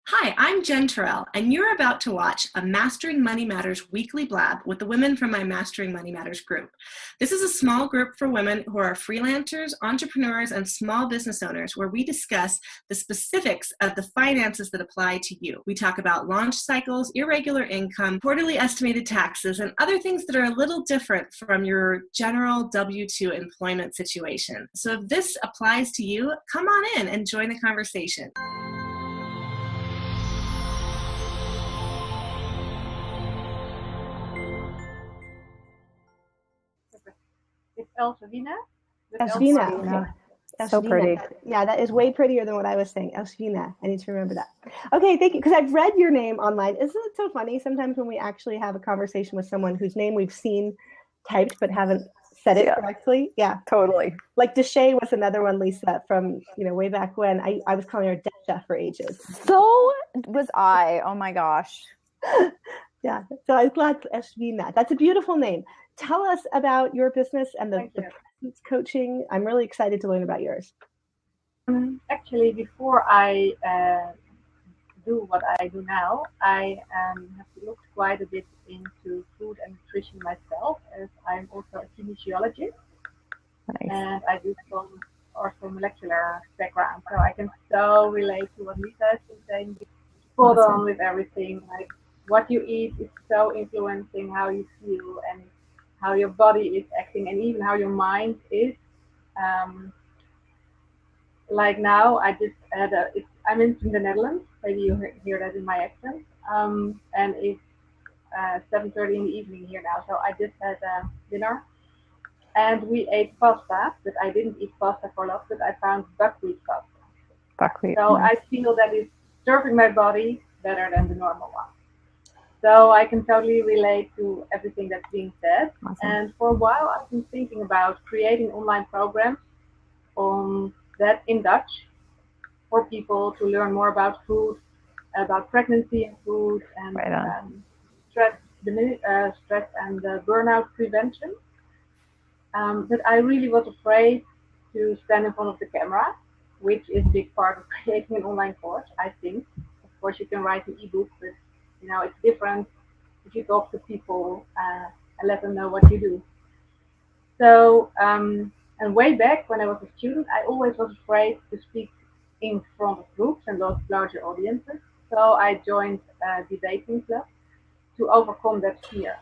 Hi, I'm Jen Turrell, and you're about to watch a Mastering Money Matters weekly blab with the women from my Mastering Money Matters group. This is a small group for women who are freelancers, entrepreneurs, and small business owners where we discuss the specifics of the finances that apply to you. We talk about launch cycles, irregular income, quarterly estimated taxes, and other things that are a little different from your general W-2 employment situation. So if this applies to you, come on in and join the conversation. It's Elsewine. Elsewine. Okay. So pretty. Yeah, that is way prettier than what I was saying. Elsewine. I need to remember that. Okay, thank you. Because I've read your name online. Isn't it so funny sometimes when we actually have a conversation with someone whose name we've seen typed but haven't said it correctly? Yeah. Totally. Like Deshay was another one, Lisa, from way back when. I was calling her Desha for ages. So was I. Oh my gosh. Yeah. So I'm glad Elsewine. That's a beautiful name. Tell us about your business and the presence coaching. I'm really excited to learn about yours. Actually, before I do what I do now, I have looked quite a bit into food and nutrition myself, as I'm also a kinesiologist. Nice. And I do some also molecular background, so I can so relate to what Lisa has been saying. Spot on with everything. Like what you eat is so influencing how you feel and how your body is acting, and even how your mind is. Like now, I just had I'm in the Netherlands. Maybe you hear that in my accent. And it's 7:30 in the evening here now. So I just had dinner, and we ate pasta. But I didn't eat pasta for lunch. But I found buckwheat pasta. Buckwheat. So I feel that it's serving my body better than the normal one. So I can totally relate to everything that's being said. Awesome. And for a while, I've been thinking about creating online programs on that in Dutch for people to learn more about food, about pregnancy and food, and stress and burnout prevention. But I really was afraid to stand in front of the camera, which is a big part of creating an online course, I think. Of course, you can write an ebook, but it's different if you talk to people and let them know what you do. So, and way back when I was a student, I always was afraid to speak in front of groups and larger audiences. So I joined a debating club to overcome that fear.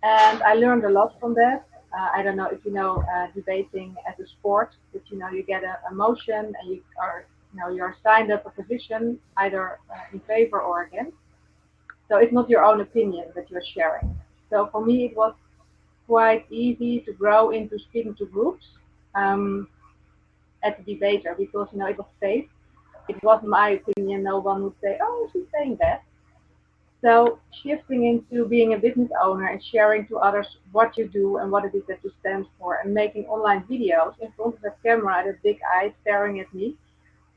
And I learned a lot from that. I don't know if you know debating as a sport, but you get a motion and you're signed up a position either in favor or against. So it's not your own opinion that you're sharing. So for me, it was quite easy to grow into speaking to groups as a debater because it was safe. It wasn't my opinion. No one would say, "Oh, she's saying that." So shifting into being a business owner and sharing to others what you do and what it is that you stand for, and making online videos in front of the camera, the big eyes staring at me,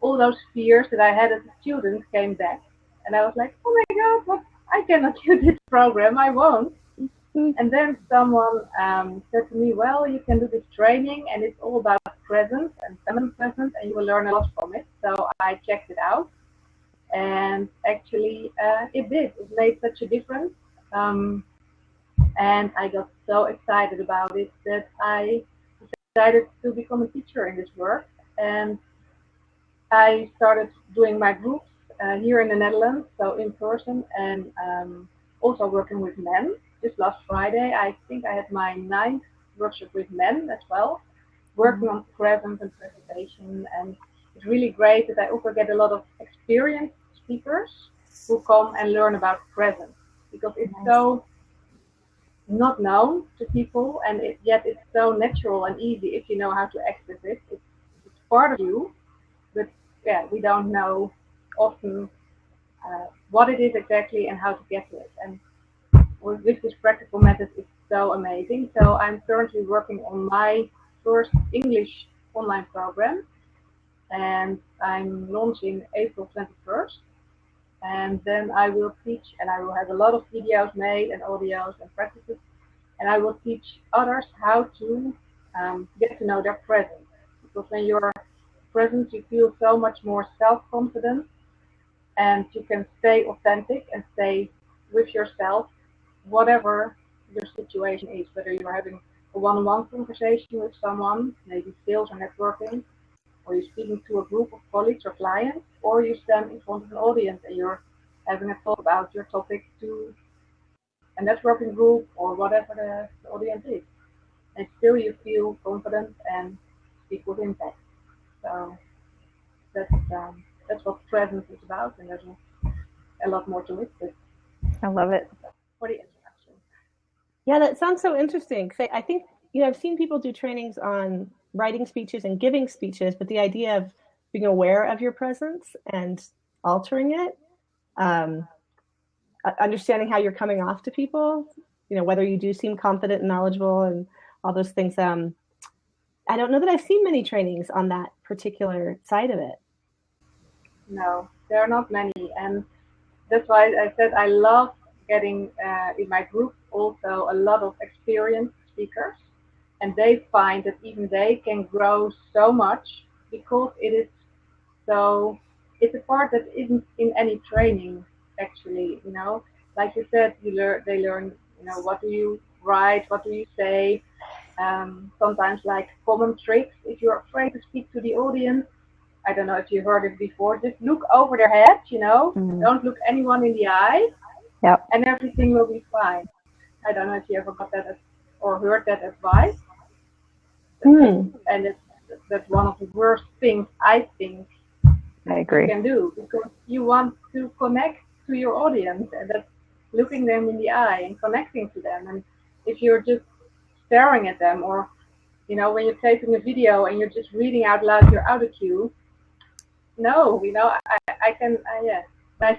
all those fears that I had as a student came back, and I was like, "Oh my God, what? I cannot do this program. I won't." And then someone said to me, "Well, you can do this training, and it's all about presence and feminine presence, and you will learn a lot from it." So I checked it out, and actually it did. It made such a difference, and I got so excited about it that I decided to become a teacher in this work, and I started doing my groups here in the Netherlands, so in person, and also working with men. Just last Friday, I think I had my 9th workshop with men as well, working on presence and presentation. And it's really great that I also get a lot of experienced speakers who come and learn about presence, because it's so not known to people, and yet it's so natural and easy if you know how to access it. It's part of you, but we don't know often what it is exactly and how to get to it. And with this practical method, it's so amazing. So I'm currently working on my first English online program, and I'm launching April 21st. And then I will teach, and I will have a lot of videos made and audios and practices, and I will teach others how to get to know their presence. Because when you're present, you feel so much more self-confident, and you can stay authentic and stay with yourself, whatever your situation is, whether you're having a one-on-one conversation with someone, maybe sales or networking, or you're speaking to a group of colleagues or clients, or you stand in front of an audience and you're having a talk about your topic to a networking group or whatever the audience is. And still you feel confident and speak with impact. So that's what presence is about, and there's a lot more to it. But I love it. for the introduction. Yeah, that sounds so interesting. I think, I've seen people do trainings on writing speeches and giving speeches, but the idea of being aware of your presence and altering it, understanding how you're coming off to people, whether you do seem confident and knowledgeable and all those things. I don't know that I've seen many trainings on that particular side of it. No, there are not many, and that's why I said I love getting in my group also a lot of experienced speakers, and they find that even they can grow so much because it's a part that isn't in any training actually. Like you said, they learn, what do you write, what do you say, sometimes like common tricks. If you're afraid to speak to the audience, I don't know if you heard it before, just look over their head, don't look anyone in the eye, Yep. and everything will be fine. I don't know if you ever got that or heard that advice. And that's one of the worst things I think I agree. you can do, because you want to connect to your audience, and that's looking them in the eye and connecting to them. And if you're just staring at them, or when you're taping a video and you're just reading out loud your audio cue, no, when I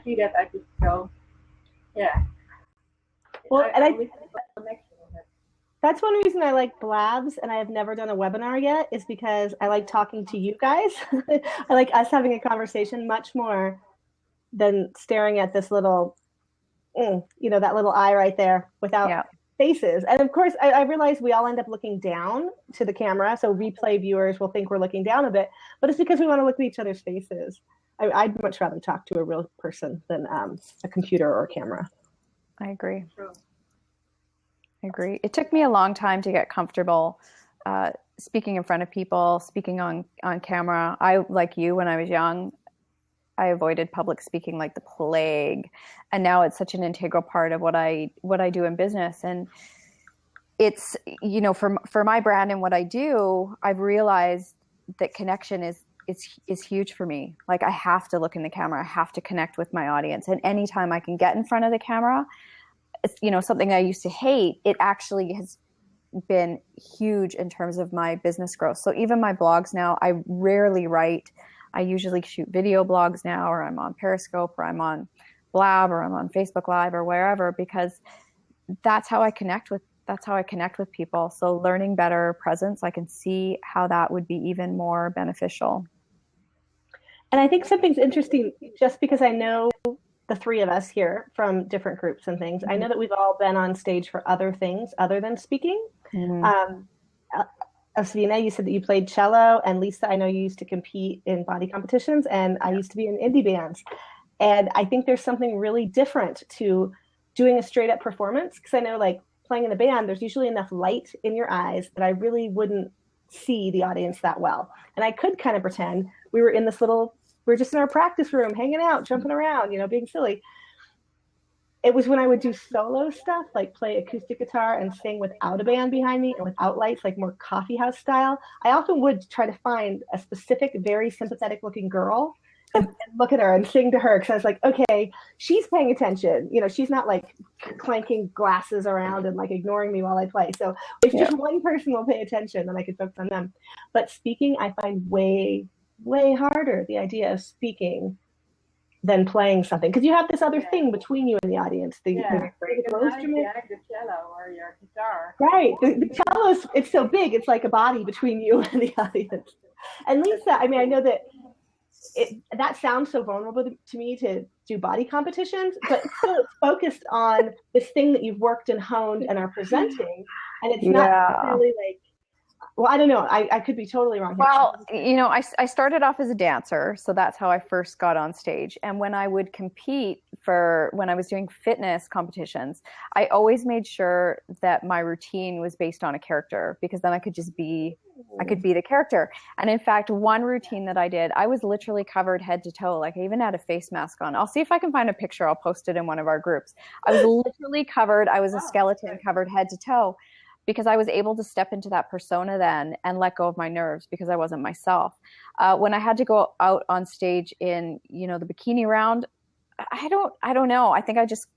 see that, I just go, yeah. Well, that's one reason I like Blabs, and I have never done a webinar yet, is because I like talking to you guys. I like us having a conversation much more than staring at this little, that little eye right there without faces. And of course, I realize we all end up looking down to the camera, so replay viewers will think we're looking down a bit, but it's because we want to look at each other's faces. I'd much rather talk to a real person than a computer or a camera. I agree. I agree. It took me a long time to get comfortable speaking in front of people, speaking on camera. I, like you, when I was young, I avoided public speaking like the plague. And now it's such an integral part of what I do in business. And it's, for my brand and what I do, I've realized that connection is huge for me. Like, I have to look in the camera. I have to connect with my audience. And anytime I can get in front of the camera, it's, something I used to hate, it actually has been huge in terms of my business growth. So even my blogs now, I rarely write. I usually shoot video blogs now, or I'm on Periscope, or I'm on Blab, or I'm on Facebook Live, or wherever, because that's how I connect with people. So learning better presence, I can see how that would be even more beneficial. And I think something's interesting, just because I know the three of us here from different groups and things. I know that we've all been on stage for other things other than speaking. Elsewine, you said that you played cello, and Lisa, I know you used to compete in body competitions, and I used to be in indie bands. And I think there's something really different to doing a straight up performance, because I know, like, playing in a band, there's usually enough light in your eyes that I really wouldn't see the audience that well. And I could kind of pretend we were just in our practice room, hanging out, jumping around, being silly. It was when I would do solo stuff, like play acoustic guitar and sing without a band behind me and without lights, like more coffee house style. I often would try to find a specific, very sympathetic looking girl and look at her and sing to her, because I was like, okay, she's paying attention. She's not like clanking glasses around and like ignoring me while I play. So if just one person will pay attention, then I could focus on them. But speaking, I find way harder, the idea of speaking, than playing something, because you have this other thing between you and the audience. The instrument, the cello or your guitar. Right. The cello, it's so big, it's like a body between you and the audience. And Lisa, I know that that sounds so vulnerable to me to do body competitions, but still it's focused on this thing that you've worked and honed and are presenting. And it's not necessarily like, Well, I don't know. I could be totally wrong here. Well, I started off as a dancer, so that's how I first got on stage. And when I would compete when I was doing fitness competitions, I always made sure that my routine was based on a character, because then I could be the character. And in fact, one routine that I did, I was literally covered head to toe. Like I even had a face mask on. I'll see if I can find a picture. I'll post it in one of our groups. I was literally covered. I was a skeleton covered head to toe, because I was able to step into that persona then and let go of my nerves, because I wasn't myself. When I had to go out on stage in, the bikini round, I don't know. I think you just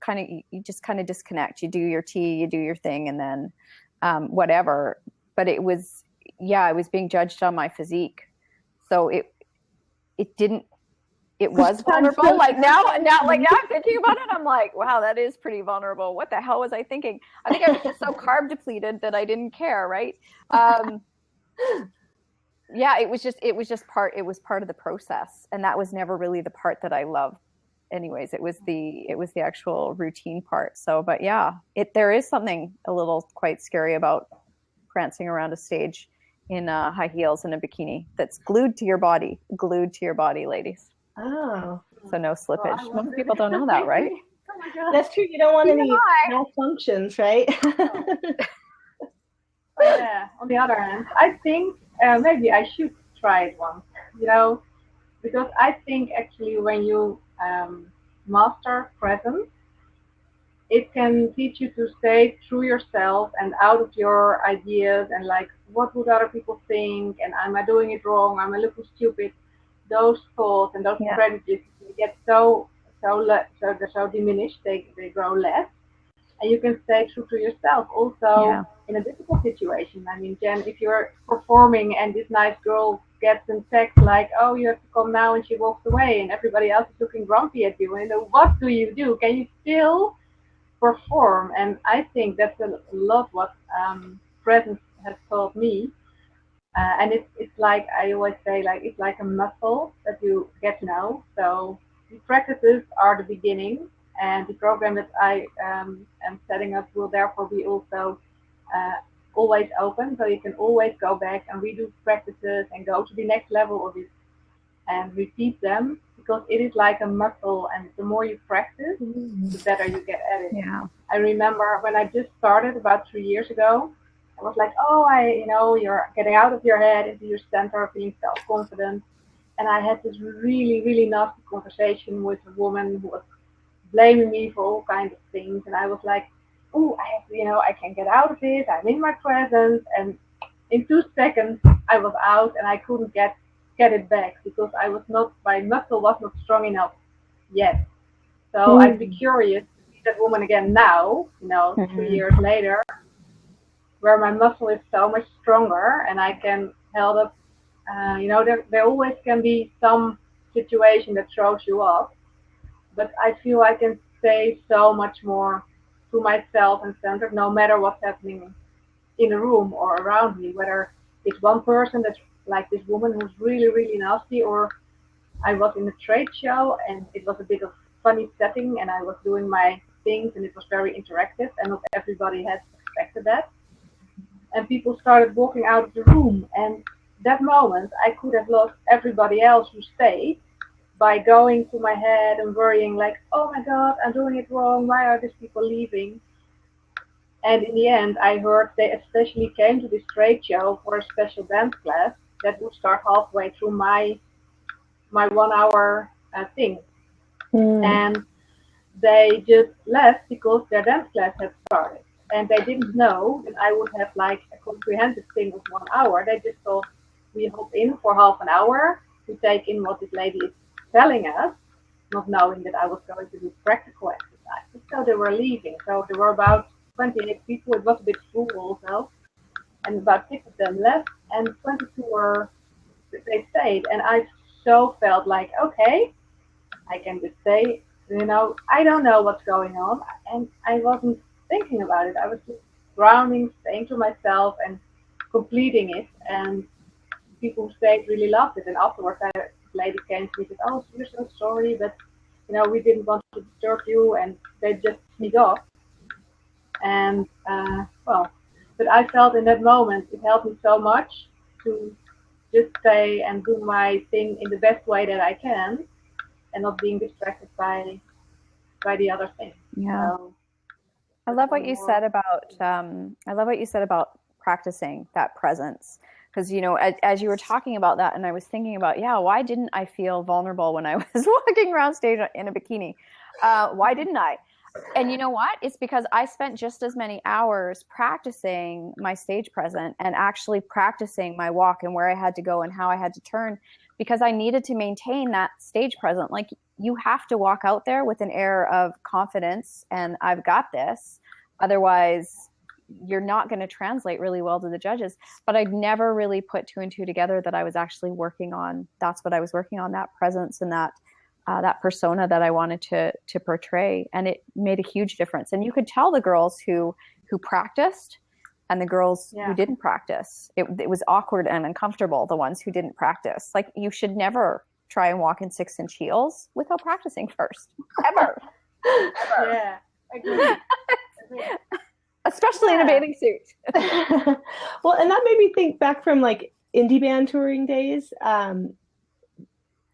kind of disconnect. You do your tea, you do your thing, and then whatever. But I was being judged on my physique. So it was vulnerable. Like now I'm thinking about it, I'm like, wow, that is pretty vulnerable. What the hell was I thinking? I think I was just so carb depleted that I didn't care, right? It was part of the process, and that was never really the part that I loved. Anyways, it was the actual routine part. So, but yeah, there is something a little quite scary about prancing around a stage in high heels and a bikini that's glued to your body, ladies. Oh. So no slippage. Most people don't know that, right? Oh my God. That's true. You don't want any malfunctions, right? Yeah. On the other hand, I think maybe I should try it once, because I think actually when you master presence, it can teach you to stay true yourself and out of your ideas and like, what would other people think? And am I doing it wrong? Am I looking stupid? Those thoughts and those prejudices get so they're so diminished, they grow less, and you can stay true to yourself also in a difficult situation. I mean, Jen, if you're performing and this nice girl gets in text like, oh, you have to come now, and she walks away and everybody else is looking grumpy at you, and what do you do? Can you still perform? And I think that's a lot what presence has taught me. And it's like I always say, like it's like a muscle that you get to know. So the practices are the beginning, and the program that I am setting up will therefore be also always open. So you can always go back and redo practices and go to the next level of it and repeat them, because it is like a muscle, and the more you practice, the better you get at it. Yeah. I remember when I just started about 3 years ago, I was like, you're getting out of your head into your center, being self-confident. And I had this really, really nasty conversation with a woman who was blaming me for all kinds of things. And I was like, I can get out of it. I'm in my presence. And in 2 seconds, I was out, and I couldn't get it back, because my muscle was not strong enough yet. So I'd be curious to see that woman again now, 3 years later, where my muscle is so much stronger and I can held up. There always can be some situation that throws you off, but I feel I can stay so much more to myself and centered, no matter what's happening in a room or around me, whether it's one person that's like this woman who's really, really nasty, or I was in a trade show and it was a bit of funny setting and I was doing my things and it was very interactive, and not everybody had expected that. And people started walking out of the room, and that moment I could have lost everybody else who stayed by going to my head and worrying like, oh my God, I'm doing it wrong, why are these people leaving? And in the end, I heard they especially came to this trade show for a special dance class that would start halfway through my 1 hour thing. And they just left because their dance class had started. And they didn't know that I would have like a comprehensive thing of 1 hour. They just thought we hop in for half an hour to take in what this lady is telling us, not knowing that I was going to do practical exercises. So they were leaving. So there were about 28 people. It was a bit full also. And about 6 of them left, and 22 they stayed. And I so felt like, okay, I can just stay. I don't know what's going on. And I wasn't thinking about it. I was just grounding, staying to myself and completing it. And people who stayed really loved it. And afterwards, a lady came to me and said, oh, we're so sorry, but we didn't want to disturb you, and they just sneaked off. And But I felt in that moment it helped me so much to just stay and do my thing in the best way that I can, and not being distracted by the other thing. Yeah. So, I love what you said about practicing that presence. Because, you know, as you were talking about that, and I was thinking about, why didn't I feel vulnerable when I was walking around stage in a bikini? Why didn't I? And you know what? It's because I spent just as many hours practicing my stage presence and actually practicing my walk and where I had to go and how I had to turn, because I needed to maintain that stage presence. Like, you have to walk out there with an air of confidence and I've got this. Otherwise, you're not going to translate really well to the judges. But I'd never really put two and two together that I was actually working on. That's what I was working on, that presence and that persona that I wanted to portray. And it made a huge difference. And you could tell the girls who practiced and the girls who didn't practice. It was awkward and uncomfortable, the ones who didn't practice. Like, you should never try and walk in 6-inch heels without practicing first, ever. Yeah, agree. Especially in a bathing suit. Well, and that made me think back from like indie band touring days.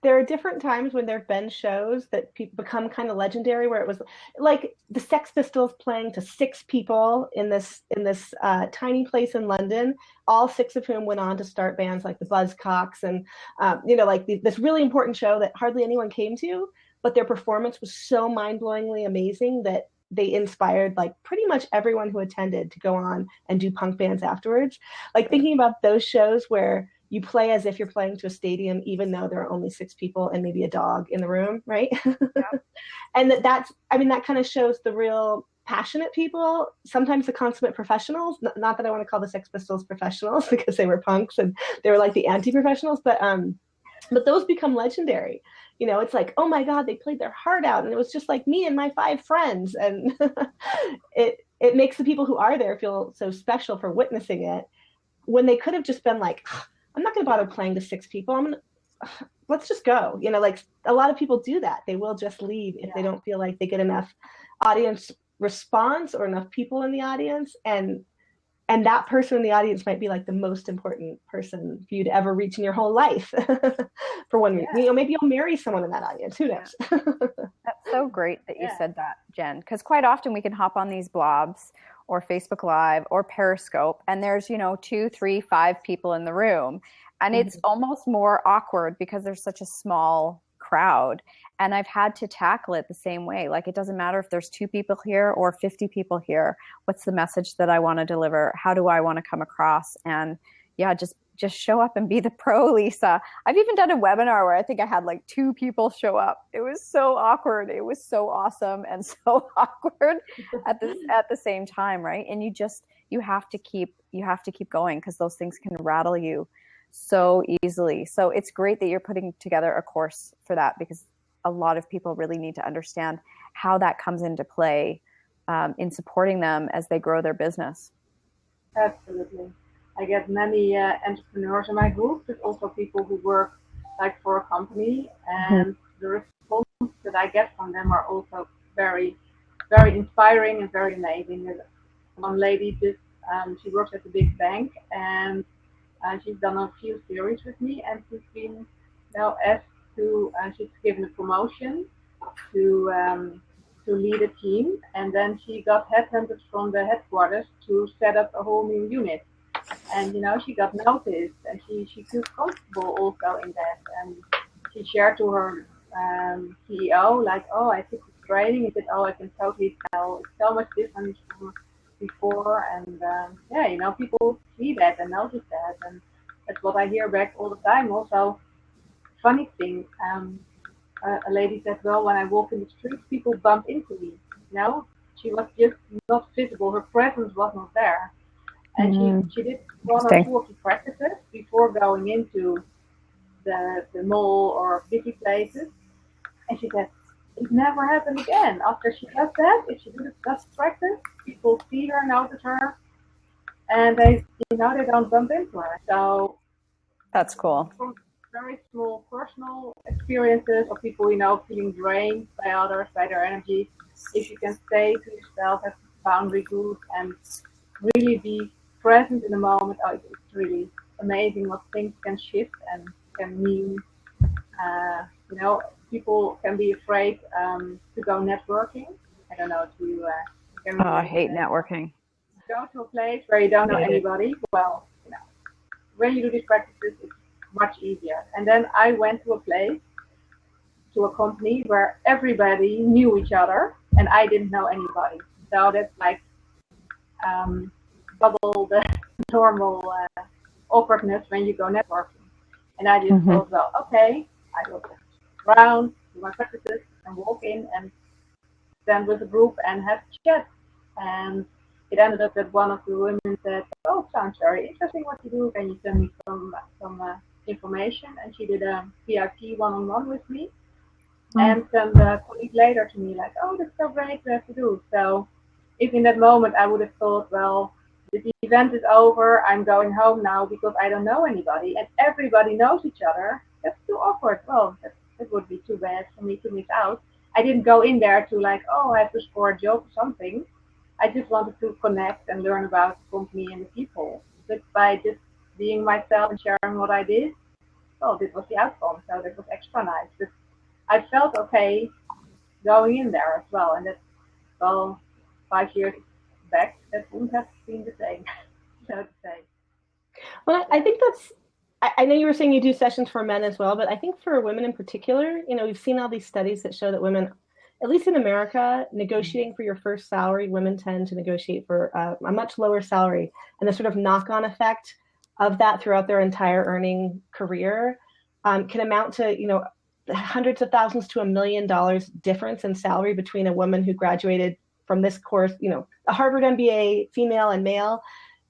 There are different times when there have been shows that become kind of legendary, where it was like the Sex Pistols playing to 6 people in this tiny place in London, all 6 of whom went on to start bands like the Buzzcocks, and this really important show that hardly anyone came to, but their performance was so mind-blowingly amazing that they inspired like pretty much everyone who attended to go on and do punk bands afterwards. Like, thinking about those shows where you play as if you're playing to a stadium, even though there are only 6 people and maybe a dog in the room, right? Yeah. And that kind of shows the real passionate people, sometimes the consummate professionals. Not that I want to call the Sex Pistols professionals, because they were punks and they were like the anti-professionals, but those become legendary. You know, it's like, oh my God, they played their heart out, and it was just like me and my 5 friends, and it makes the people who are there feel so special for witnessing it, when they could have just been like, I'm not going to bother playing to 6 people. Let's just go. You know, like, a lot of people do that. They will just leave if they don't feel like they get enough audience response or enough people in the audience. And that person in the audience might be like the most important person for you to ever reach in your whole life. For one reason, you know, maybe you'll marry someone in that audience. Who knows? That's so great that you said that, Jen, because quite often we can hop on these blobs or Facebook Live or Periscope, and there's, 2, 3, 5 people in the room, and it's almost more awkward because there's such a small crowd. And I've had to tackle it the same way. Like, it doesn't matter if there's 2 people here or 50 people here. What's the message that I want to deliver? How do I want to come across? And just show up and be the pro, Lisa. I've even done a webinar where I think I had like 2 people show up. It was so awkward. It was so awesome and so awkward at the same time, right? And you have to keep going, because those things can rattle you so easily. So it's great that you're putting together a course for that, because a lot of people really need to understand how that comes into play in supporting them as they grow their business. Absolutely. I get many entrepreneurs in my group, but also people who work like for a company, and the response that I get from them are also very, very inspiring and very amazing. There's one lady she works at a big bank, and she's done a few series with me, and she's been now asked to, she's given a promotion to lead a team, and then she got headhunted from the headquarters to set up a whole new unit. And she got noticed, and she feels comfortable also in that. And she shared to her CEO, like, oh, I took this training. He said, oh, I can totally tell it's so much different from before. And people see that and notice that, and that's what I hear back all the time. Also, funny thing, a lady said, well, when I walk in the street, people bump into me. She was just not visible. Her presence was not there. And she did 1 or 2 of the practices before going into the mall or busy places. And she said, it never happened again. After she does that, if she does practice, people see her, notice her, and they don't bump into her. So that's cool. From very small personal experiences of people, feeling drained by others, by their energy, if you can stay to yourself, have boundary group, and really be present in the moment, it's really amazing what things can shift and can mean. People can be afraid to go networking. I don't know if you can. Oh, I hate networking. Go to a place where you don't know anybody. Well, when you do these practices, it's much easier. And then I went to a company where everybody knew each other, and I didn't know anybody. So that's like double the normal awkwardness when you go networking. And I just thought, well, okay, I will just around, do my practices, and walk in and stand with a group and have a chat. And it ended up that one of the women said, "Oh, sounds very interesting what you do. Can you send me some information?" And she did a VIP one-on-one with me. And sent a colleague later to me like, "Oh, that's so great to have to do." So if in that moment I would have thought, well, the event is over, I'm going home now because I don't know anybody, and everybody knows each other, that's too awkward. Well, that would be too bad for me to miss out. I didn't go in there to like, oh, I have to score a job or something. I just wanted to connect and learn about the company and the people. But by just being myself and sharing what I did, well, this was the outcome. So that was extra nice. But I felt okay going in there as well. And that's, well, 5 years back, that wouldn't have been the same, so to say. Well, I think I know you were saying you do sessions for men as well, but I think for women in particular, we've seen all these studies that show that women, at least in America, negotiating for your first salary, women tend to negotiate for a much lower salary. And the sort of knock-on effect of that throughout their entire earning career can amount to, hundreds of thousands to $1 million difference in salary between a woman who graduated from this course, a Harvard MBA, female and male.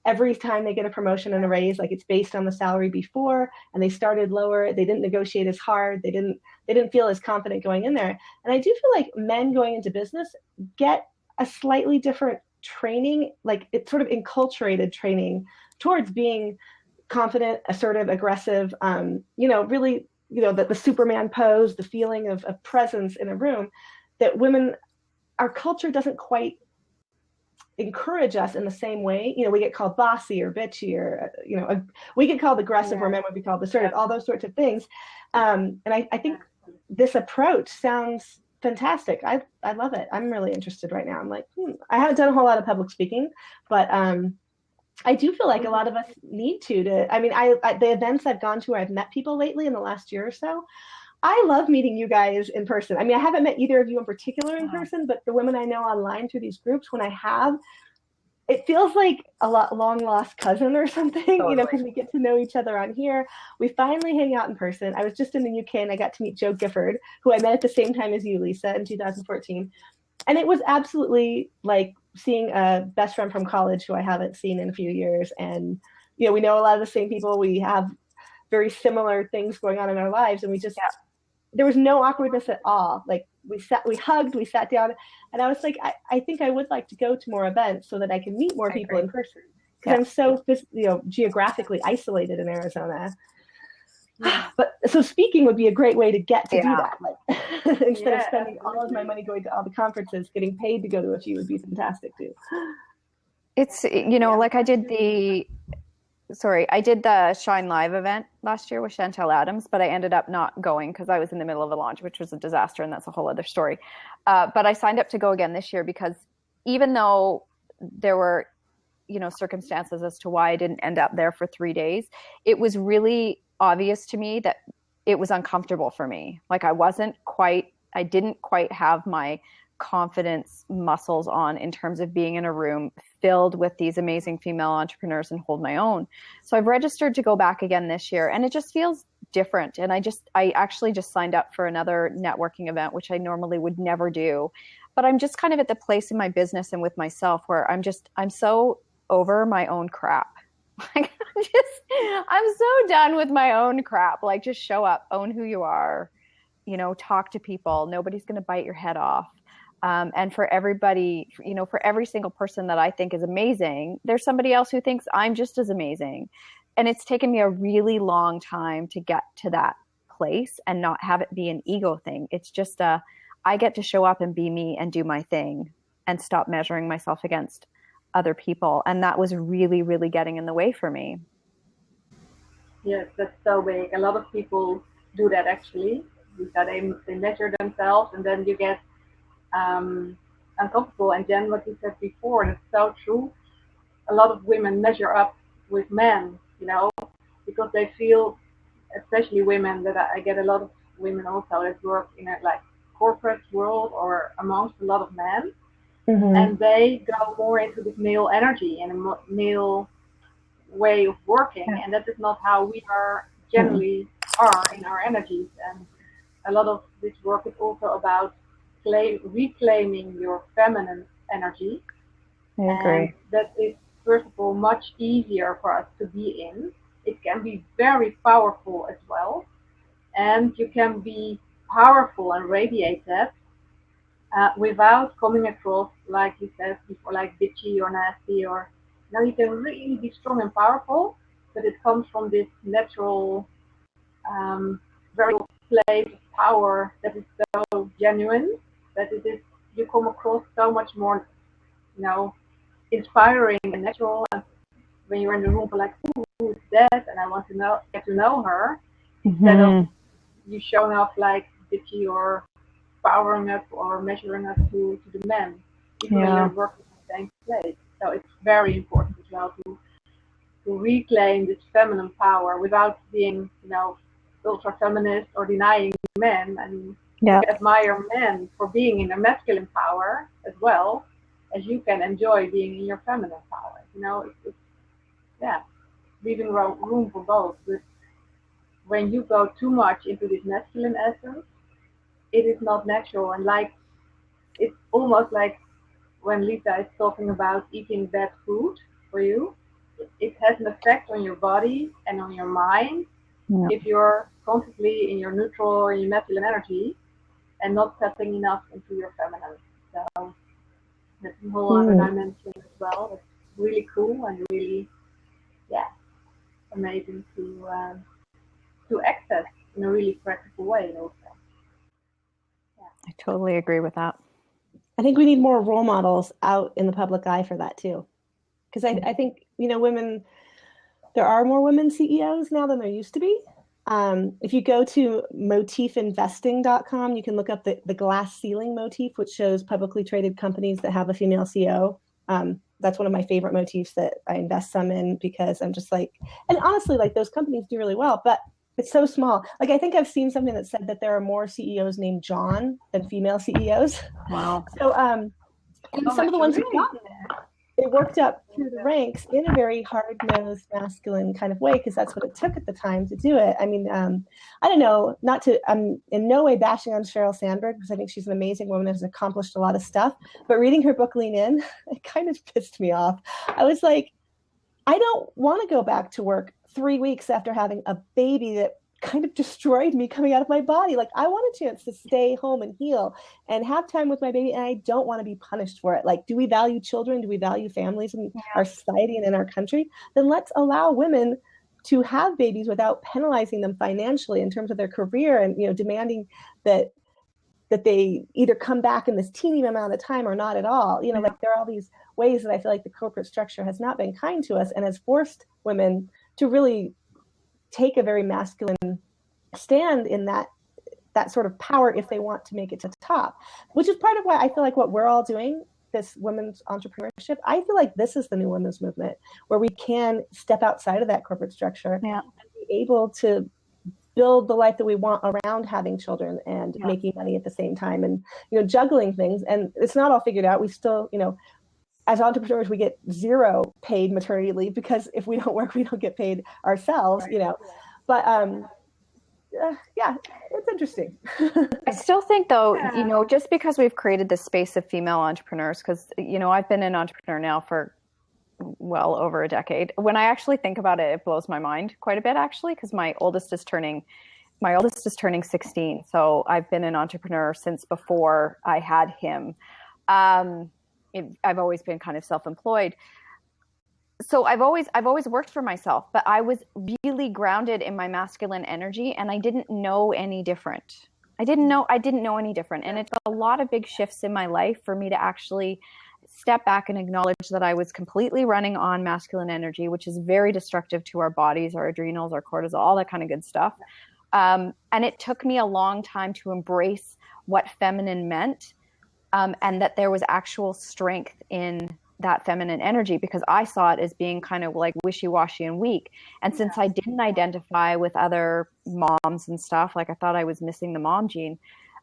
Every time they get a promotion and a raise, like it's based on the salary before, and they started lower. They didn't negotiate as hard. They didn't feel as confident going in there. And I do feel like men going into business get a slightly different training, like it's sort of enculturated training towards being confident, assertive, aggressive, really, the Superman pose, the feeling of presence in a room that women, our culture doesn't quite encourage us in the same way. We get called bossy or bitchy or, we get called aggressive where men would be called assertive, all those sorts of things. And I think this approach sounds fantastic. I love it. I'm really interested right now. I'm like, I haven't done a whole lot of public speaking, but I do feel like a lot of us need to, I mean, the events I've gone to where I've met people lately in the last year or so, I love meeting you guys in person. I mean, I haven't met either of you in particular in person, but the women I know online through these groups, when I have, it feels like a long lost cousin or something, because we get to know each other on here. We finally hang out in person. I was just in the UK and I got to meet Joe Gifford, who I met at the same time as you, Lisa, in 2014. And it was absolutely like seeing a best friend from college who I haven't seen in a few years. And, we know a lot of the same people. We have very similar things going on in our lives. And we just, there was no awkwardness at all. Like we hugged, we sat down, and I was like, I think I would like to go to more events so that I can meet more people in person. Because I'm so, geographically isolated in Arizona. But so speaking would be a great way to get to do that. Like, instead of spending all of my money going to all the conferences, getting paid to go to a few would be fantastic too. It's, like I did the Shine Live event last year with Chantel Adams, but I ended up not going because I was in the middle of a launch, which was a disaster, and that's a whole other story. But I signed up to go again this year because even though there were, circumstances as to why I didn't end up there for 3 days, it was really obvious to me that it was uncomfortable for me. Like I didn't quite have my confidence muscles on in terms of being in a room filled with these amazing female entrepreneurs and hold my own. So I've registered to go back again this year, and it just feels different. And I actually just signed up for another networking event, which I normally would never do. But I'm just kind of at the place in my business and with myself where I'm so over my own crap. Like I'm so done with my own crap. Like just show up, own who you are, talk to people. Nobody's going to bite your head off. And for everybody, for every single person that I think is amazing, there's somebody else who thinks I'm just as amazing. And it's taken me a really long time to get to that place and not have it be an ego thing. It's just I get to show up and be me and do my thing and stop measuring myself against other people. And that was really, really getting in the way for me. Yes, that's so big. A lot of people do that actually. They measure themselves and then you get uncomfortable. And Jen, what you said before, that's so true. A lot of women measure up with men, because they feel, especially women, that I get a lot of women also that work in a like corporate world or amongst a lot of men, and they go more into this male energy and a male way of working, and that is not how we are generally are in our energies. And a lot of this work is also about reclaiming your feminine energy. I agree. And that is, first of all, much easier for us to be in. It can be very powerful as well. And you can be powerful and radiate that without coming across, like you said before, like bitchy or nasty. Or you can really be strong and powerful, but it comes from this natural, very place of power that is so genuine that it is, you come across so much more, inspiring and natural. And when you're in the room, like, who is that? And I want to get to know her, instead of you showing off like bitchy or powering up or measuring up to the men, even when you're working in the same place. So it's very important as well to reclaim this feminine power without being, ultra feminist or denying men. And admire men for being in their masculine power as well as you can enjoy being in your feminine power. It's leaving room for both. But when you go too much into this masculine essence, it is not natural. And like, it's almost like when Lisa is talking about eating bad food for you, it has an effect on your body and on your mind if you're constantly in your neutral or your masculine energy and not tapping enough into your feminine. So that's a whole other dimension as well. It's really cool and really, amazing to access in a really practical way also. I totally agree with that. I think we need more role models out in the public eye for that too. Because I think, women, there are more women CEOs now than there used to be. If you go to motifinvesting.com, you can look up the glass ceiling motif, which shows publicly traded companies that have a female CEO. That's one of my favorite motifs that I invest some in, because I'm just like, and honestly, like, those companies do really well, but it's so small. Like, I think I've seen something that said that there are more CEOs named John than female CEOs. Wow. So, and some of the ones who've gotten there, they worked up through the ranks in a very hard-nosed, masculine kind of way, because that's what it took at the time to do it. I mean, I don't know, I'm in no way bashing on Sheryl Sandberg, because I think she's an amazing woman and has accomplished a lot of stuff. But reading her book, Lean In, it kind of pissed me off. I was like, I don't want to go back to work 3 weeks after having a baby that kind of destroyed me coming out of my body. Like, I want a chance to stay home and heal and have time with my baby, and I don't want to be punished for it. Like, do we value children? Do we value families in our society and in our country? Then let's allow women to have babies without penalizing them financially in terms of their career, and demanding that they either come back in this teeny amount of time or not at all. Like, there are all these ways that I feel like the corporate structure has not been kind to us and has forced women to really take a very masculine stand in that sort of power if they want to make it to the top, which is part of why I feel like what we're all doing, this women's entrepreneurship, I feel like this is the new women's movement, where we can step outside of that corporate structure and be able to build the life that we want around having children and making money at the same time, and juggling things. And it's not all figured out. We still, as entrepreneurs, we get zero paid maternity leave, because if we don't work, we don't get paid ourselves, But it's interesting. I still think, though, just because we've created this space of female entrepreneurs, because, I've been an entrepreneur now for well over a decade. When I actually think about it, it blows my mind quite a bit, actually, because my oldest is turning 16. So I've been an entrepreneur since before I had him. I've always been kind of self-employed. So I've always worked for myself, but I was really grounded in my masculine energy, and I didn't know any different. I didn't know any different. And it's a lot of big shifts in my life for me to actually step back and acknowledge that I was completely running on masculine energy, which is very destructive to our bodies, our adrenals, our cortisol, all that kind of good stuff. And it took me a long time to embrace what feminine meant, and that there was actual strength in that feminine energy, because I saw it as being kind of like wishy-washy and weak. And since I didn't identify with other moms and stuff, like I thought I was missing the mom gene,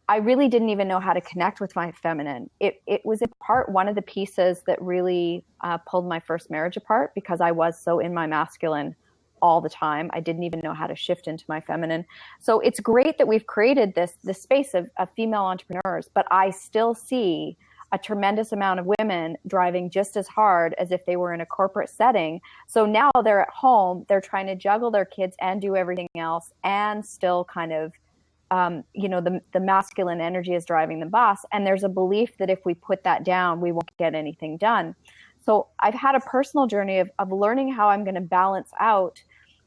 I really didn't even know how to connect with my feminine. It was in part one of the pieces that really pulled my first marriage apart, because I was so in my masculine all the time. I didn't even know how to shift into my feminine. So it's great that we've created this space of female entrepreneurs, but I still see a tremendous amount of women driving just as hard as if they were in a corporate setting. So now they're at home, they're trying to juggle their kids and do everything else, and still kind of, the masculine energy is driving the bus. And there's a belief that if we put that down, we won't get anything done. So I've had a personal journey of learning how I'm going to balance out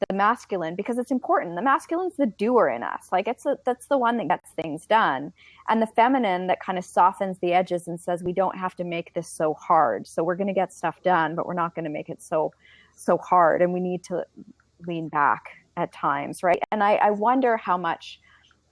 the masculine, because it's important. The masculine's the doer in us. Like that's the one that gets things done. And the feminine that kind of softens the edges and says, we don't have to make this so hard. So we're going to get stuff done, but we're not going to make it so hard. And we need to lean back at times. Right. And I wonder how much,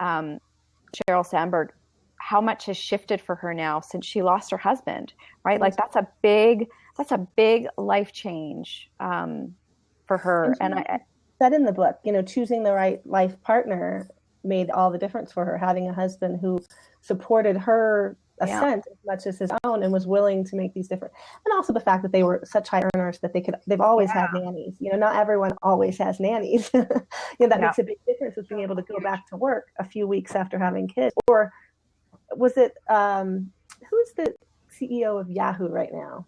Sheryl Sandberg, how much has shifted for her now since she lost her husband, right? Like that's a big life change, for her. And I said in the book, choosing the right life partner made all the difference for her, having a husband who supported her ascent as much as his own and was willing to make these different, and also the fact that they were such high earners that they've always had nannies. Not everyone always has nannies. That makes a big difference with being able to go back to work a few weeks after having kids. Or was it, who's the CEO of Yahoo right now?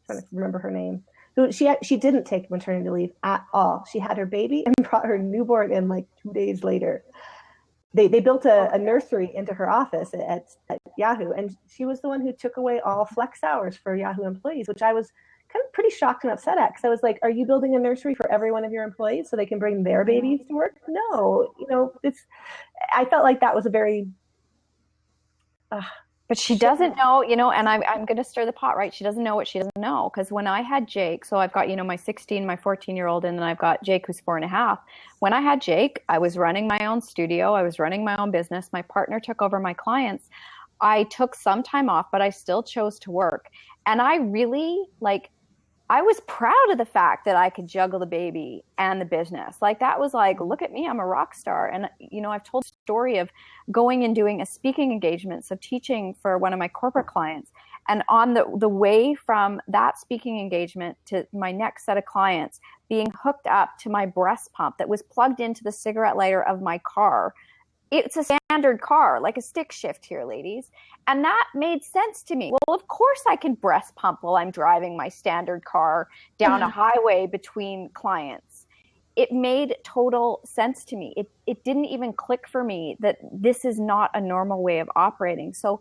I'm trying to remember her name. Who she didn't take maternity leave at all. She had her baby and brought her newborn in like 2 days later. They built a nursery into her office at Yahoo, and she was the one who took away all flex hours for Yahoo employees, which I was kind of pretty shocked and upset at, because I was like, are you building a nursery for every one of your employees so they can bring their babies to work? No, I felt like that was a very but she doesn't know, and I'm going to stir the pot, right? She doesn't know what she doesn't know. Because when I had Jake, so I've got, my 16, my 14-year-old, and then I've got Jake, who's 4.5. When I had Jake, I was running my own studio. I was running my own business. My partner took over my clients. I took some time off, but I still chose to work. And I really, I was proud of the fact that I could juggle the baby and the business. Like that was like, look at me, I'm a rock star. And, I've told the story of going and doing a speaking engagement, so teaching for one of my corporate clients. And on the way from that speaking engagement to my next set of clients, being hooked up to my breast pump that was plugged into the cigarette lighter of my car. It's a standard car, like a stick shift here, ladies. And that made sense to me. Well, of course I can breast pump while I'm driving my standard car down a highway between clients. It made total sense to me. It didn't even click for me that this is not a normal way of operating. So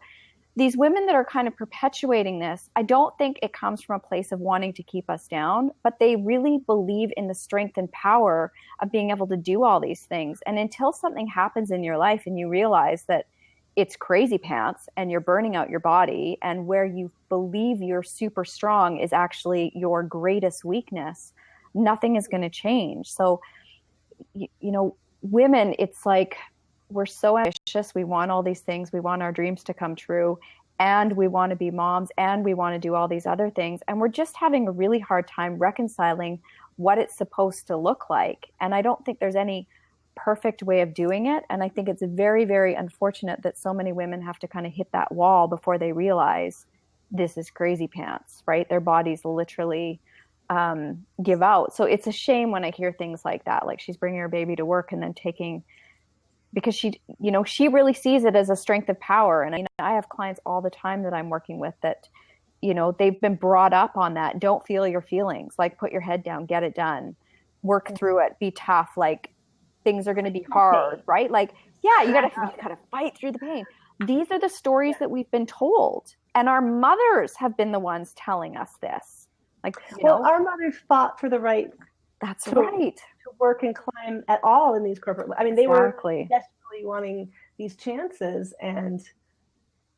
these women that are kind of perpetuating this, I don't think it comes from a place of wanting to keep us down, but they really believe in the strength and power of being able to do all these things. And until something happens in your life and you realize that it's crazy pants and you're burning out your body, and where you believe you're super strong is actually your greatest weakness, nothing is going to change. So, women, it's like, we're so ambitious. We want all these things. We want our dreams to come true, and we want to be moms, and we want to do all these other things. And we're just having a really hard time reconciling what it's supposed to look like. And I don't think there's any perfect way of doing it. And I think it's very, very unfortunate that so many women have to kind of hit that wall before they realize this is crazy pants, right? Their bodies literally give out. So it's a shame when I hear things like that, like she's bringing her baby to work and then taking, because she really sees it as a strength of power. And I have clients all the time that I'm working with that, they've been brought up on that. Don't feel your feelings, like put your head down, get it done, work through it, be tough. Like things are going to be hard, right? Like, yeah, you gotta fight through the pain. These are the stories that we've been told. And our mothers have been the ones telling us this. Like, our mothers fought for the right. That's right. To work and climb at all in these corporate. I mean, they were desperately wanting these chances, and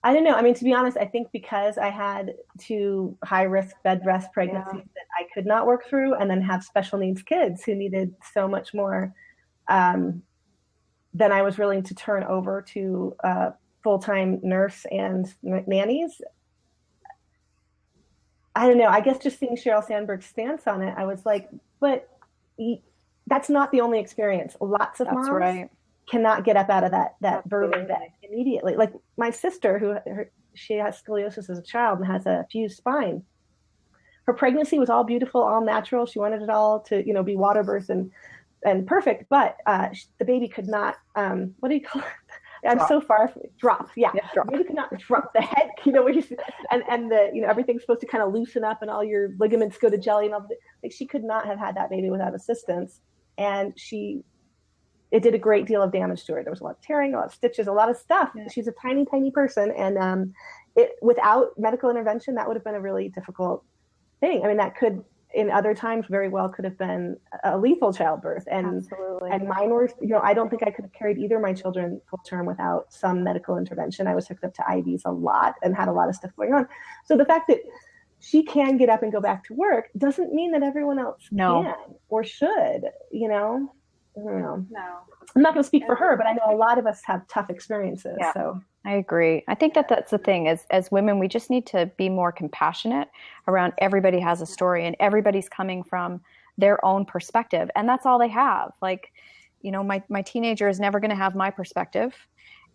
I don't know. I mean, to be honest, I think because I had two high risk bed rest pregnancies that I could not work through, and then have special needs kids who needed so much more, um, than I was willing to turn over to full-time nurse and nannies. I don't know. I guess just seeing Sheryl Sandberg's stance on it, I was like, but that's not the only experience. Lots of moms cannot get up out of that birthing bed immediately. Like my sister, she has scoliosis as a child and has a fused spine. Her pregnancy was all beautiful, all natural. She wanted it all to, be water birth and perfect, but the baby could not. What do you call it? I'm so far from drop. Yeah, drop. Baby could not drop the head. Where you and the everything's supposed to kind of loosen up and all your ligaments go to jelly and all. Like she could not have had that baby without assistance, and it did a great deal of damage to her. There was a lot of tearing, a lot of stitches, a lot of stuff. Yeah. She's a tiny, tiny person, and without medical intervention, that would have been a really difficult thing. I mean, that could, in other times, very well could have been a lethal childbirth. And Absolutely. And mine were, I don't think I could have carried either of my children full term without some medical intervention. I was hooked up to IVs a lot and had a lot of stuff going on. So the fact that she can get up and go back to work doesn't mean that everyone else can or should, I don't know. No. I'm not going to speak for her, but I know a lot of us have tough experiences. Yeah. So I agree. I think that's the thing. As women, we just need to be more compassionate around everybody has a story and everybody's coming from their own perspective. And that's all they have. Like, my teenager is never going to have my perspective,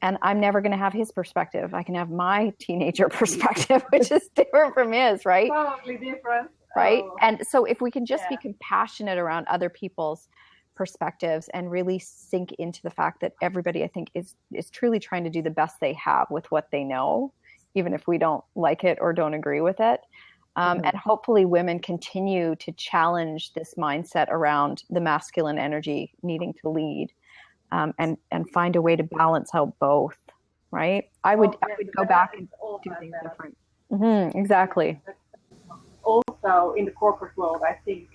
and I'm never going to have his perspective. I can have my teenager perspective, which is different from his, right? Totally different. Right. Oh. And so if we can just be compassionate around other people's perspectives and really sink into the fact that everybody, I think, is truly trying to do the best they have with what they know, even if we don't like it or don't agree with it. And hopefully women continue to challenge this mindset around the masculine energy needing to lead, and find a way to balance out both. Right. I would go back and do things different. Mm-hmm, exactly. Also in the corporate world, I think,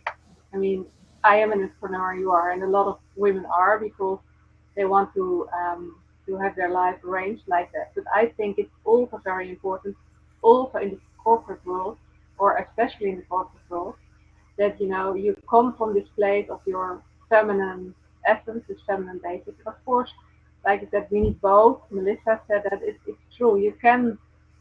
I am an entrepreneur, you are, and a lot of women are, because they want to have their life arranged like that. But I think it's also very important, also in the corporate world, or especially in the corporate world, that you come from this place of your feminine essence, this feminine basics. Of course, like that, we need both. Melissa said that it's true. You can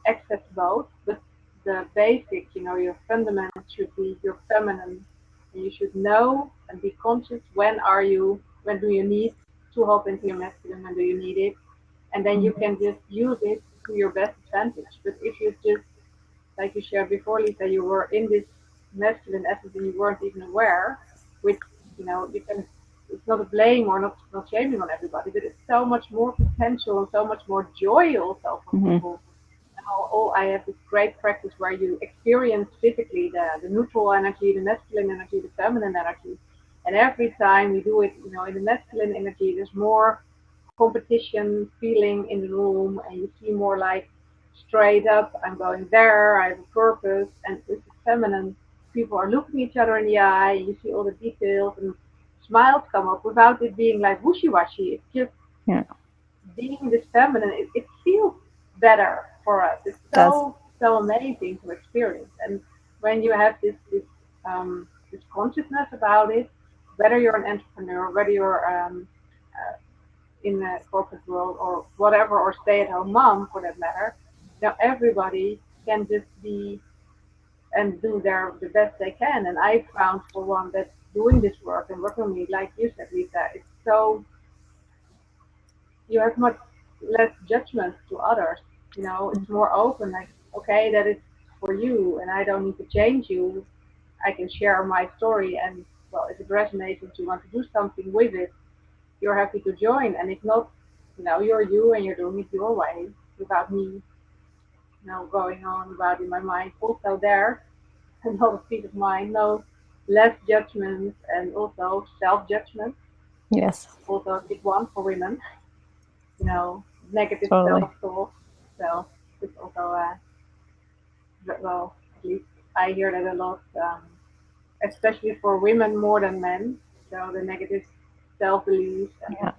access both, but the basics, your fundamentals should be your feminine. You should know and be conscious when do you need to hop into your masculine, when do you need it, and then you can just use it to your best advantage. But if you just, like you shared before, Lisa, you were in this masculine essence and you weren't even aware, which you can, it's not a blame or not shaming on everybody, but it's so much more potential and so much more joy also for people. I have this great practice where you experience physically the neutral energy, the masculine energy, the feminine energy. And every time we do it, in the masculine energy, there's more competition feeling in the room, and you see more like straight up, I'm going there, I have a purpose. And with the feminine, people are looking each other in the eye, and you see all the details, and smiles come up without it being like wishy-washy. It's just being this feminine, it feels better for us. It's so amazing to experience. And when you have this consciousness about it, whether you're an entrepreneur, whether you're in the corporate world or whatever, or stay-at-home mom for that matter, everybody can just be and do the best they can. And I found, for one, that doing this work and working with me, like you said, Lisa, it's so, you have much less judgment to others. It's more open, like, okay, that is for you and I don't need to change you. I can share my story, and well, if it resonates and you want to do something with it, you're happy to join. And if not, you're you and you're doing it your way without me, going on about in my mind. Also there, another peace of mind, no less judgment, and also self-judgment. Yes. Also a big one for women. Negative self-talk. So it's also, well, at least I hear that a lot, especially for women more than men. So the negative self-belief and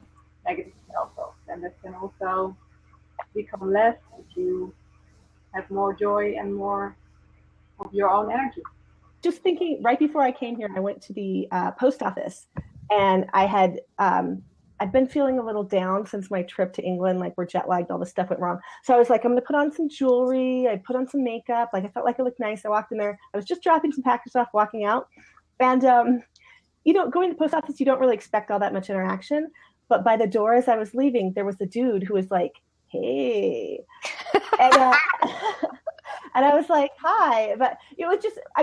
negative self-talk. And that can also become less if you have more joy and more of your own energy. Just thinking, right before I came here, I went to the post office, and I had I've been feeling a little down since my trip to England. Like, we're jet lagged, all this stuff went wrong. So I was like, I'm going to put on some jewelry. I put on some makeup. Like, I felt like I looked nice. I walked in there. I was just dropping some packages off, walking out. And, going to the post office, you don't really expect all that much interaction. But by the door, as I was leaving, there was a dude who was like, hey. And, and I was like, hi. But it was just, I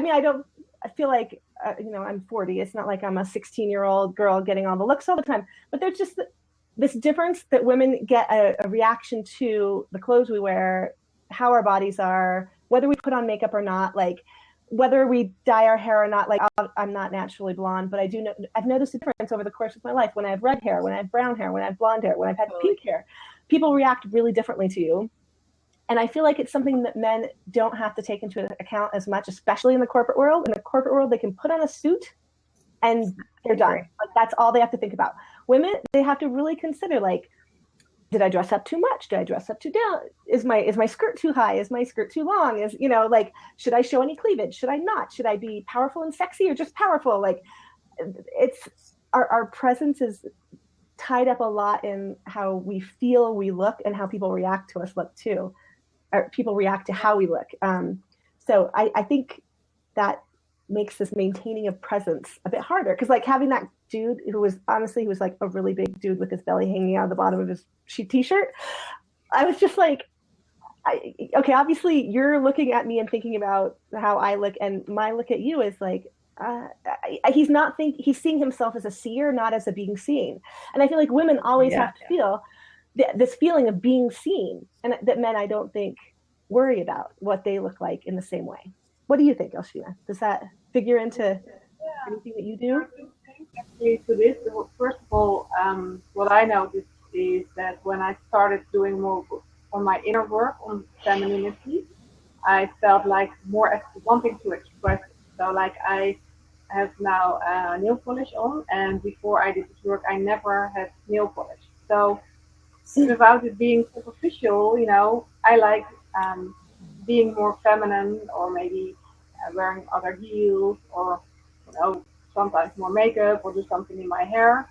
feel like, I'm 40. It's not like I'm a 16-year-old girl getting all the looks all the time. But there's just this difference that women get a reaction to the clothes we wear, how our bodies are, whether we put on makeup or not, like whether we dye our hair or not. Like, I'm not naturally blonde, but I've noticed a difference over the course of my life. When I have red hair, when I have brown hair, when I have blonde hair, when I've had pink hair, people react really differently to you. And I feel like it's something that men don't have to take into account as much, especially in the corporate world. In the corporate world, they can put on a suit and they're done. Like, that's all they have to think about. Women, they have to really consider, like, did I dress up too much? Did I dress up too down? Is my skirt too high? Is my skirt too long? Should I show any cleavage? Should I not? Should I be powerful and sexy or just powerful? Like, it's our presence is tied up a lot in how we feel we look and how people react to us look too. Or people react to how we look. So I think that makes this maintaining of presence a bit harder. Because, like, having that dude who was like a really big dude with his belly hanging out of the bottom of his t-shirt, I was just like, okay, obviously you're looking at me and thinking about how I look, and my look at you is like, he's seeing himself as a seer, not as a being seen. And I feel like women always have to feel this feeling of being seen, and that men, I don't think, worry about what they look like in the same way. What do you think, Elshina? Does that figure into anything that you do? Actually, to this, first of all, what I noticed is that when I started doing more on my inner work on femininity, I felt like more wanting to express it. So, like, I have now nail polish on, and before I did this work, I never had nail polish. So, without it being superficial, I like being more feminine, or maybe wearing other heels, or sometimes more makeup, or do something in my hair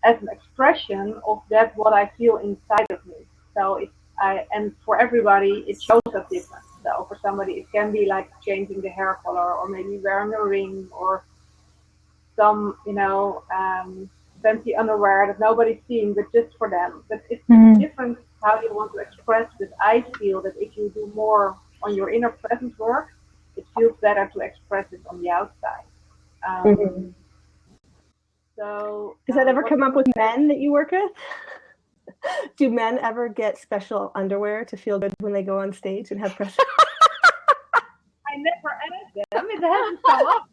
as an expression of that what I feel inside of me. So and for everybody it shows up different. So for somebody it can be like changing the hair color, or maybe wearing a ring, or some fancy underwear that nobody's seeing, but just for them. But it's different how you want to express. But I feel that if you do more on your inner presence work, it feels better to express it on the outside. So does that ever come up with men that you work with? Do men ever get special underwear to feel good when they go on stage and have press? I never asked them. It hasn't come up.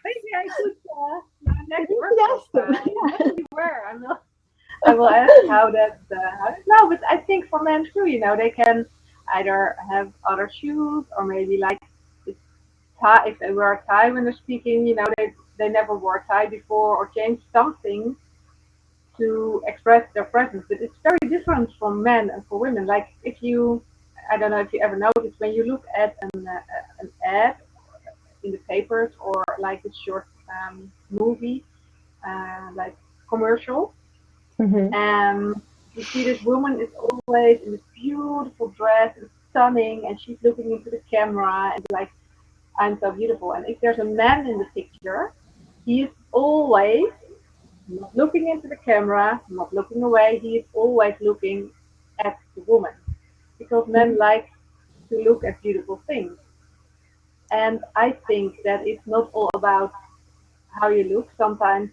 Maybe I could next work. I will ask how that. No, but I think for men too, they can either have other shoes, or maybe like tie, if they wear a tie when they're speaking. They never wore a tie before, or change something to express their presence. But it's very different from men and for women. Like, I don't know if you ever noticed, when you look at an ad in the papers, or like a short movie, like commercial, and you see this woman is always in this beautiful dress, and stunning, and she's looking into the camera and like, I'm so beautiful. And if there's a man in the picture, he is always not looking into the camera, not looking away. He is always looking at the woman, because men like to look at beautiful things. And I think that it's not all about how you look. Sometimes,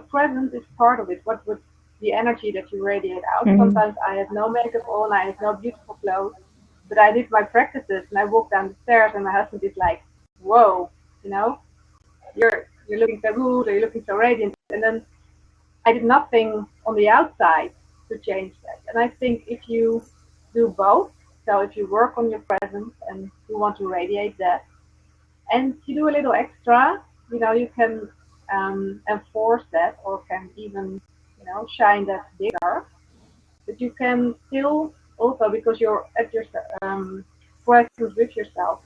presence is part of it. What would the energy that you radiate out? Sometimes I have no makeup on, I have no beautiful clothes, but I did my practices, and I walked down the stairs, and my husband is like, "Whoa, you're looking so good, or you're looking so radiant." And then I did nothing on the outside to change that. And I think if you do both, so if you work on your presence and you want to radiate that, and you do a little extra, you can enforce that, or can even, shine that bigger. But you can still also, because you're at your presence with yourself.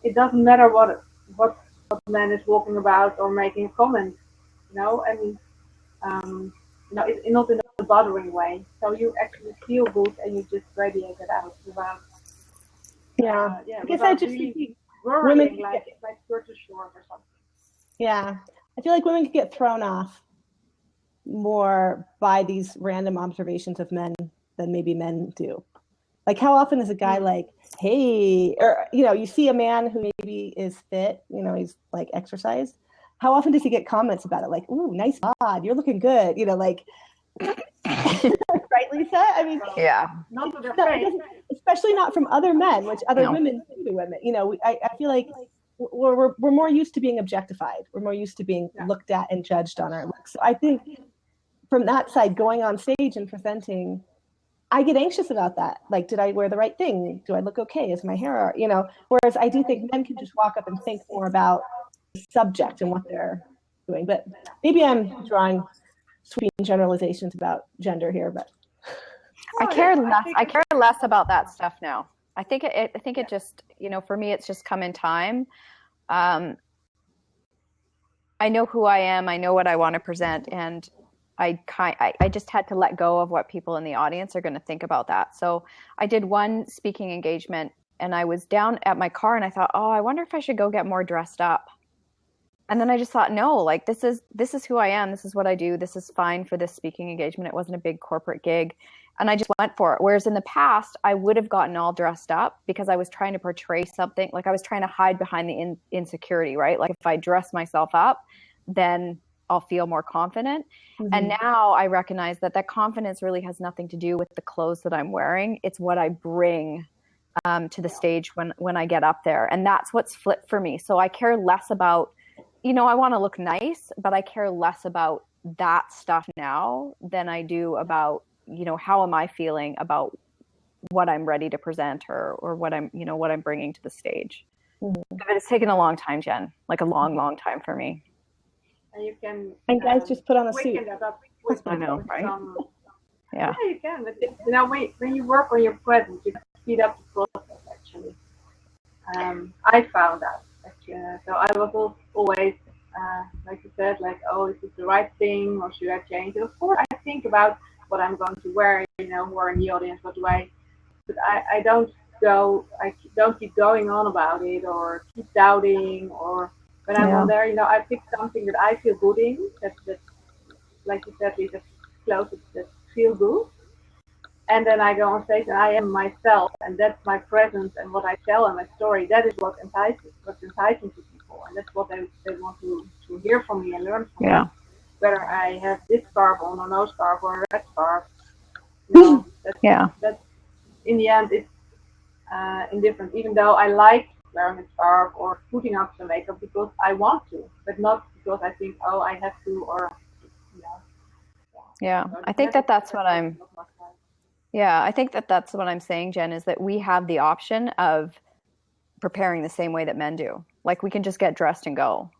It doesn't matter what man is walking about or making a comment, and it's not in a bothering way. So you actually feel good and you just radiate it out without. I guess I just really think worrying like Curtis Short or something. Yeah, I feel like women can get thrown off more by these random observations of men than maybe men do. Like, how often is a guy like, hey, or, you see a man who maybe is fit, he's like exercised. How often does he get comments about it? Like, ooh, nice bod, you're looking good, like, right, Lisa? I mean, yeah, not to their face. Especially not from other men, which other women do to women. I feel like we're more used to being objectified. We're more used to being looked at and judged on our looks. So I think from that side, going on stage and presenting, I get anxious about that. Like, did I wear the right thing? Do I look okay? Is my hair, whereas I do think men can just walk up and think more about the subject and what they're doing. But maybe I'm drawing sweeping generalizations about gender here, but I care less about that stuff now. I think it just, for me, it's just come in time. I know who I am. I know what I want to present, and I just had to let go of what people in the audience are going to think about that. So I did one speaking engagement, and I was down at my car, and I thought, oh, I wonder if I should go get more dressed up. And then I just thought, no, like this is who I am. This is what I do. This is fine for this speaking engagement. It wasn't a big corporate gig. And I just went for it. Whereas in the past, I would have gotten all dressed up because I was trying to portray something. Like I was trying to hide behind the insecurity, right? Like if I dress myself up, then I'll feel more confident. Mm-hmm. And now I recognize that confidence really has nothing to do with the clothes that I'm wearing. It's what I bring to the stage when I get up there. And that's what's flipped for me. So I care less about, I want to look nice, but I care less about that stuff now than I do about, how am I feeling about what I'm ready to present or what I'm bringing to the stage. Mm-hmm. But it's taken a long time, Jen, like a long, long time for me. And you can. And guys just put on a suit. I know, right? Yeah. You can. But when you work on your presence, you can speed up the process. Actually, I found that. So I was always, like you said, like, oh, is this the right thing or should I change it? Of course, I think about what I'm going to wear. Who are in the audience? What do I? But I don't keep going on about it or keep doubting or. When I'm on there, I pick something that I feel good in, that like you said, Lisa, clothes that feel good. And then I go on stage and I am myself, and that's my presence and what I tell and my story. That is what's enticing to people, and that's what they want to hear from me and learn from me. Whether I have this scarf on or no scarf or a red scarf, that's in the end it's indifferent. Even though I like wearing a scarf or putting on some makeup because I want to, but not because I think, oh, I have to, or Yeah, I think that's what I'm. Yeah, I think that's what I'm saying, Jen, is that we have the option of preparing the same way that men do. Like we can just get dressed and go.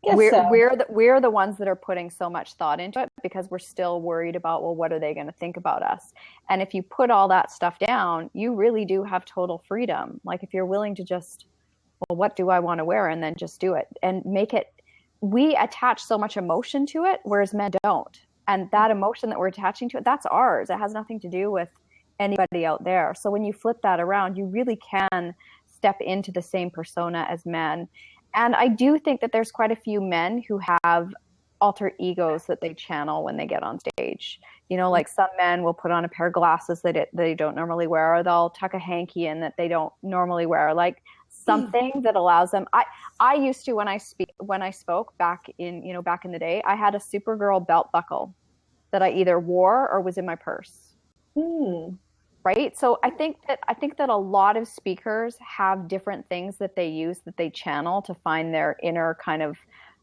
We're the ones that are putting so much thought into it because we're still worried about, well, what are they going to think about us? And if you put all that stuff down, you really do have total freedom. Like if you're willing to just, well, what do I want to wear? And then just do it and make it. We attach so much emotion to it, whereas men don't. And that emotion that we're attaching to it, that's ours. It has nothing to do with anybody out there. So when you flip that around, you really can step into the same persona as men. And I do think that there's quite a few men who have alter egos that they channel when they get on stage. Like some men will put on a pair of glasses that they don't normally wear, or they'll tuck a hanky in that they don't normally wear. Like something that allows them. I used to when I spoke back in the day, I had a Supergirl belt buckle that I either wore or was in my purse. Right. So I think that a lot of speakers have different things that they use, that they channel to find their inner kind of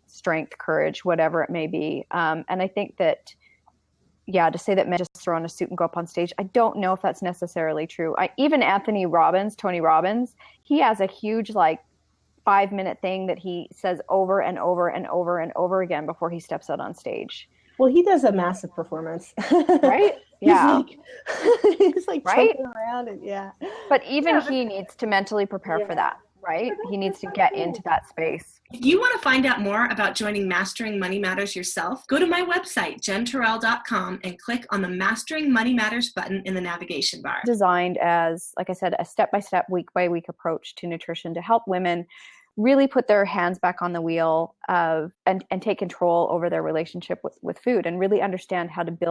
strength, courage, whatever it may be. And I think that, to say that men just throw on a suit and go up on stage, I don't know if that's necessarily true. Even Tony Robbins, he has a huge 5-minute thing that he says over and over and over and over again before he steps out on stage. Well, he does a massive performance. Right? Yeah. He's like right? choking around it. Yeah. But even he needs to mentally prepare for that, right? He needs to get into that space. If you want to find out more about joining Mastering Money Matters yourself, go to my website, jenturrell.com, and click on the Mastering Money Matters button in the navigation bar. Designed as, like I said, a step-by-step, week-by-week approach to nutrition to help women really put their hands back on the wheel of and take control over their relationship with food and really understand how to build